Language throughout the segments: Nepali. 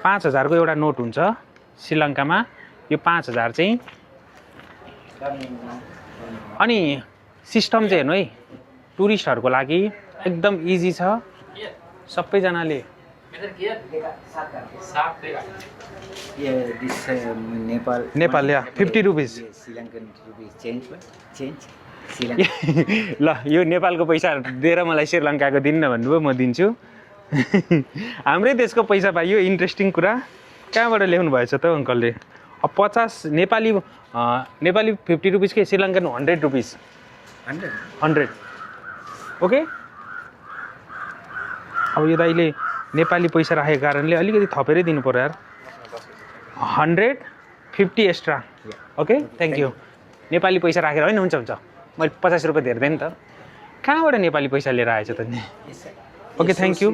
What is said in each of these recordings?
5000 को एउटा नोट हुन्छ श्रीलङ्कामा। यो 5000 चाहिँ अनि सिस्टम चाहिँ हेर्नु है, टुरिस्टहरुको लागि एकदम इजी छ। सबैजनाले नेपाल या 50 रुपीस ल यो नेपालको पैसा दिएर मलाई श्रीलङ्काको दिन्न भन्नुभयो, म दिन्छु। हाम्रै देशको पैसा पाइयो। इन्ट्रेस्टिङ कुरा कहाँबाट ल्याउनु भएछ त अङ्कलले? अब 50 नेपाली 50 रुपीस के श्रीलङ्कन 100 रुपीस 100 ओके। अब यो दाइले नेपाली पैसा राखेको कारणले अलिकति थपेरै दिनु पर्यो यार। 150 extra okay, thank you. Nepali पैसा राखेर होइन, हुन्छ हुन्छ, मैले 50 रुपियाँ धेर दिएँ नि त। कहाँबाट नेपाली पैसा लिएर आएछ त नि? Okay thank you.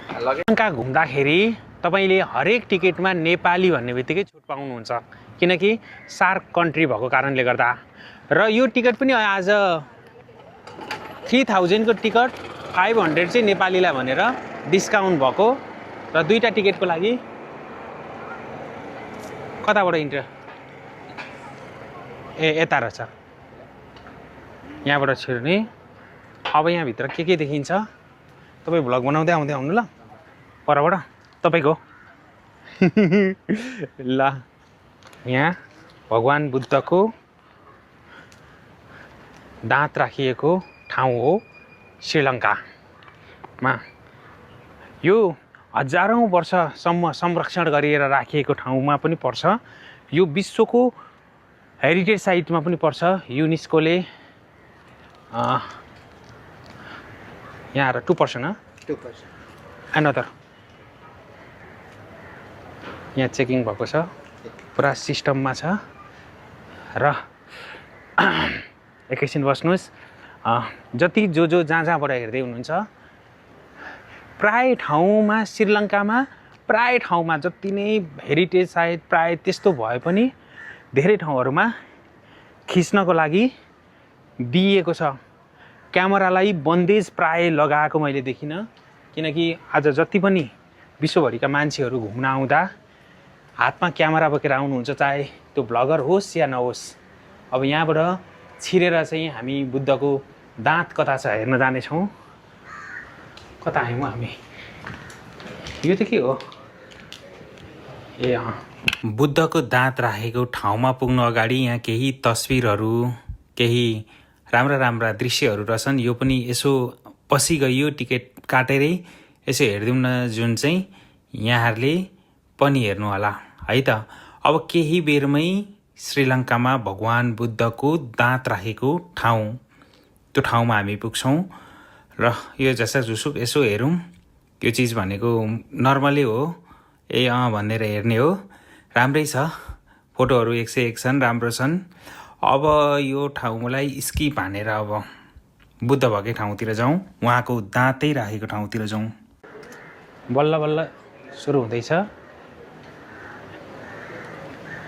श्रीलङ्का घुम्दाखेरि तपाईँले हरेक टिकटमा नेपाली भन्ने बित्तिकै छुट पाउनुहुन्छ, किनकि सार्क कन्ट्री भएको कारणले गर्दा। र यो टिकट पनि आज 3000 को टिकट 500 चाहिँ नेपालीलाई भनेर डिस्काउन्ट भएको। र दुईटा टिकटको लागि कताबाट यता रहेछ, यहाँबाट छिर्ने। अब यहाँभित्र के देखिन्छ? तपाईँ भ्लग बनाउँदै आउँदै आउनु ल, परबाट तपाईँको। ल यहाँ भगवान बुद्धको दाँत राखिएको ठाउँ हो श्रीलङ्कामा। यो हजारौँ वर्षसम्म संरक्षण गरिएर राखिएको ठाउँमा पनि पर्छ। यो विश्वको हेरिटेज साइटमा पनि पर्छ युनेस्कोले। यहाँ 2% 2% एनदर यहाँ चेकिङ भएको छ, पुरा सिस्टममा छ। र एकैछिन बस्नुहोस्। जति जो जहाँबाट हेर्दै हुनुहुन्छ, प्राय ठाउँमा श्रीलङ्कामा प्राय ठाउँमा जति नै हेरिटेज साइट प्राय त्यस्तो भए पनि धेरै ठाउँहरूमा खिच्नको लागि दिइएको छ। क्यामेरालाई बन्देज प्राय लगाएको मैले देखिनँ, किनकि आज जति पनि विश्वभरिका मान्छेहरू घुम्न आउँदा हातमा क्यामेरा बोकेर आउनुहुन्छ, चाहे त्यो ब्लगर होस् या नहोस्। अब यहाँबाट छिरेर चाहिँ हामी बुद्धको दाँत कता छ हेर्न जानेछौँ। कता आयौँ हामी? यो त के हो? ए बुद्धको दाँत राखेको ठाउँमा पुग्नु अगाडि यहाँ केही तस्बिरहरू, केही राम्रा दृश्यहरू रहेछन्। यो पनि यसो पछि गइयो टिकट काटेरै यसो हेरिदिउँ न, जुन चाहिँ यहाँहरूले पनि हेर्नु होला है त। अब केही बेरमै श्रीलङ्कामा भगवान बुद्धको दाँत राखेको ठाउँ, त्यो ठाउँमा हामी पुग्छौँ। र यो जसाजुसुक यसो हेरौँ। यो चिज भनेको नर्मलै हो, भनेर हेर्ने हो। राम्रै छ, फोटोहरू 101 छन्, राम्रो छन्। अब यो ठाउँलाई स्किप हानेर अब बुद्ध भएकै ठाउँतिर जाउँ, उहाँको दाँतै राखेको ठाउँतिर जाउँ। बल्ल बल्ल सुरु हुँदैछ।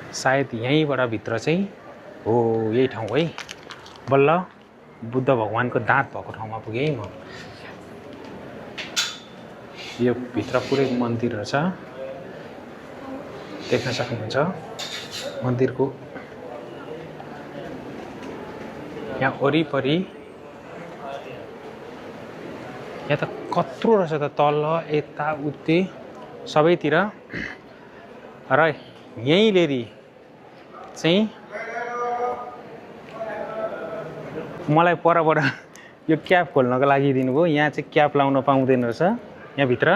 सायद यहीँबाट भित्र चाहिँ हो, यही ठाउँ है। बल्ल बुद्ध भगवानको दाँत भएको ठाउँमा पुगेँ है म। यो भित्र पुरै मन्दिर रहेछ, देख्न सक्नुहुन्छ मन्दिरको। यहाँ वरिपरि यहाँ त कत्रो रहेछ त, तल यता उति सबैतिर। र यहीँनेरि चाहिँ मलाई परबाट यो क्याप खोल्नको लागि दिनुभयो। यहाँ चाहिँ क्याप लाउन पाउँदैन रहेछ यहाँभित्र,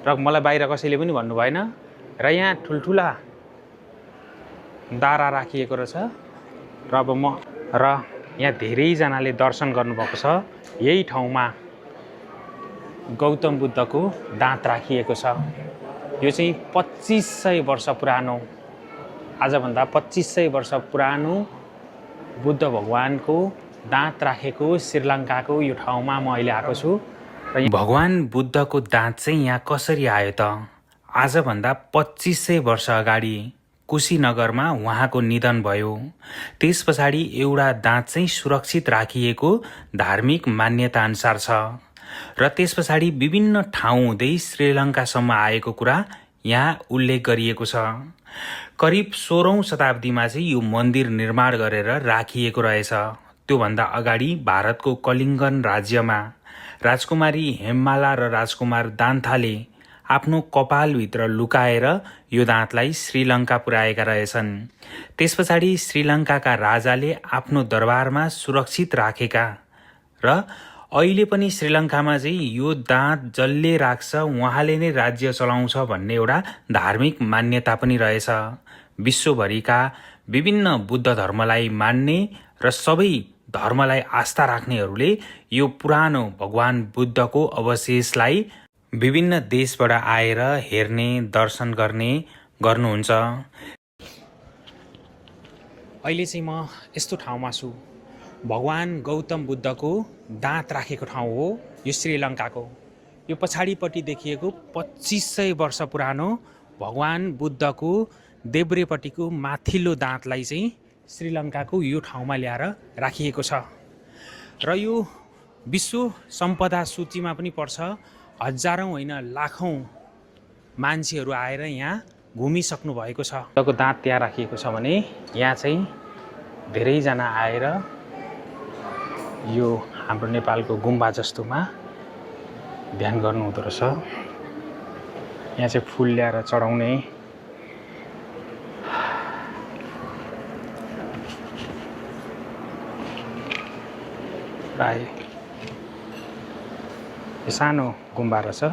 र मलाई बाहिर कसैले पनि भन्नु भएन। र यहाँ ठुल्ठुला दारा राखिएको रहेछ। र अब यहाँ धेरैजनाले दर्शन गर्नुभएको छ। यही ठाउँमा गौतम बुद्धको दाँत राखिएको छ। यो चाहिँ 2500 वर्ष पुरानो, आजभन्दा 2500 वर्ष पुरानो बुद्ध भगवानको दाँत राखेको श्रीलङ्काको यो ठाउँमा म अहिले आएको छु। र भगवान बुद्धको दाँत चाहिँ यहाँ कसरी आयो त? आजभन्दा 2500 वर्ष अगाडि कुशीनगरमा उहाँको निधन भयो। त्यस पछाडि एउटा दाँत चाहिँ सुरक्षित राखिएको धार्मिक मान्यता अनुसार छ र त्यस पछाडि विभिन्न ठाउँ हुँदै श्रीलङ्कासम्म आएको कुरा यहाँ उल्लेख गरिएको छ। करिब 16औं शताब्दीमा चाहिँ यो मन्दिर निर्माण गरेर राखिएको रहेछ। त्योभन्दा अगाडि भारतको कलिङ्गन राज्यमा राजकुमारी हेम्माला र राजकुमार दान्थाले आफ्नो कपालभित्र लुकाएर यो दाँतलाई श्रीलङ्का पुर्याएका रहेछन्। त्यस पछाडि श्रीलङ्काका राजाले आफ्नो दरबारमा सुरक्षित राखेका र अहिले पनि श्रीलङ्कामा चाहिँ यो दाँत जसले राख्छ उहाँले नै राज्य चलाउँछ भन्ने एउटा धार्मिक मान्यता पनि रहेछ। विश्वभरिका विभिन्न बुद्ध धर्मलाई मान्ने र सबै धर्मलाई आस्था राख्नेहरूले यो पुरानो भगवान बुद्धको अवशेषलाई विभिन्न देशबाट आएर हेर्ने दर्शन गर्ने गर्नुहुन्छ। अहिले चाहिँ म यस्तो ठाउँमा छु, भगवान गौतम बुद्धको दाँत राखेको ठाउँ हो यो श्रीलङ्काको। यो पछाडिपट्टि देखिएको 2500 वर्ष पुरानो भगवान बुद्धको देब्रेपट्टिको माथिल्लो दाँतलाई चाहिँ श्रीलङ्काको यो ठाउँमा ल्याएर राखिएको छ र यो विश्व सम्पदा सूचीमा पनि पर्छ। हजारौँ होइन लाखौँ मान्छेहरू आएर यहाँ घुमिसक्नु भएको छ। बुद्धको दाँत त्यहाँ राखिएको छ भने यहाँ चाहिँ धेरैजना आएर यो हाम्रो नेपालको गुम्बा जस्तोमा ध्यान गर्नुहुँदो रहेछ। यहाँ चाहिँ फुल ल्याएर चढाउने प्राय सानो गुम्बा रहेछ।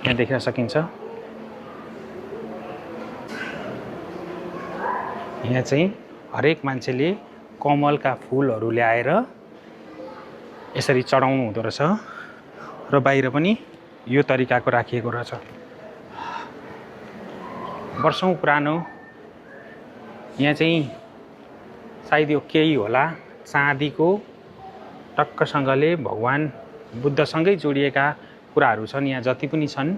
यहाँ देख्न सकिन्छ। यहाँ चाहिँ हरेक मान्छेले कमलका फुलहरू ल्याएर यसरी चढाउनु हुँदो रहेछ र बाहिर पनि यो तरिकाको राखिएको रहेछ। वर्षौं पुरानो यहाँ चाहिँ सायद यो केही होला चाँदीको टक्कसँगले भगवान बुद्धसँगै जोडिएका कुराहरू छन्। यहाँ जति पनि छन्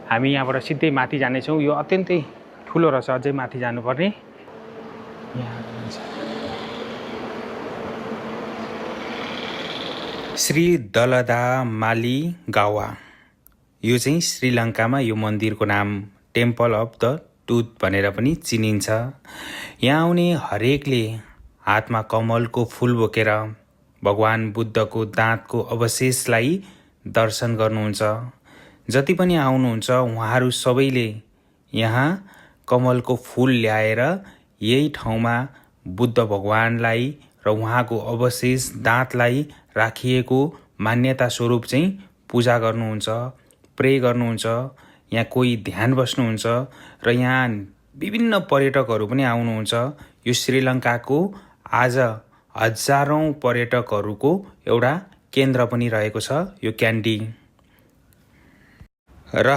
हामी यहाँबाट सिधै माथि जानेछौँ। यो अत्यन्तै ठुलो रहेछ, अझै माथि जानुपर्ने। श्री दलदा माली गावा, यो चाहिँ श्रीलङ्कामा यो मन्दिरको नाम टेम्पल अफ द टुथ भनेर पनि चिनिन्छ। यहाँ आउने हरेकले हातमा कमलको फुल बोकेर भगवान बुद्धको दाँतको अवशेषलाई दर्शन गर्नुहुन्छ। जति पनि आउनुहुन्छ उहाँहरू सबैले यहाँ कमलको फुल ल्याएर यही ठाउँमा बुद्ध भगवानलाई र उहाँको अवशेष दाँतलाई राखिएको मान्यता स्वरूप चाहिँ पूजा गर्नुहुन्छ, प्रे गर्नुहुन्छ। यहाँ कोही ध्यान बस्नुहुन्छ र यहाँ विभिन्न पर्यटकहरू पनि आउनुहुन्छ। यो श्रीलङ्काको आज हजारौँ पर्यटकहरूको एउटा केन्द्र पनि रहेको छ यो क्यान्डी। र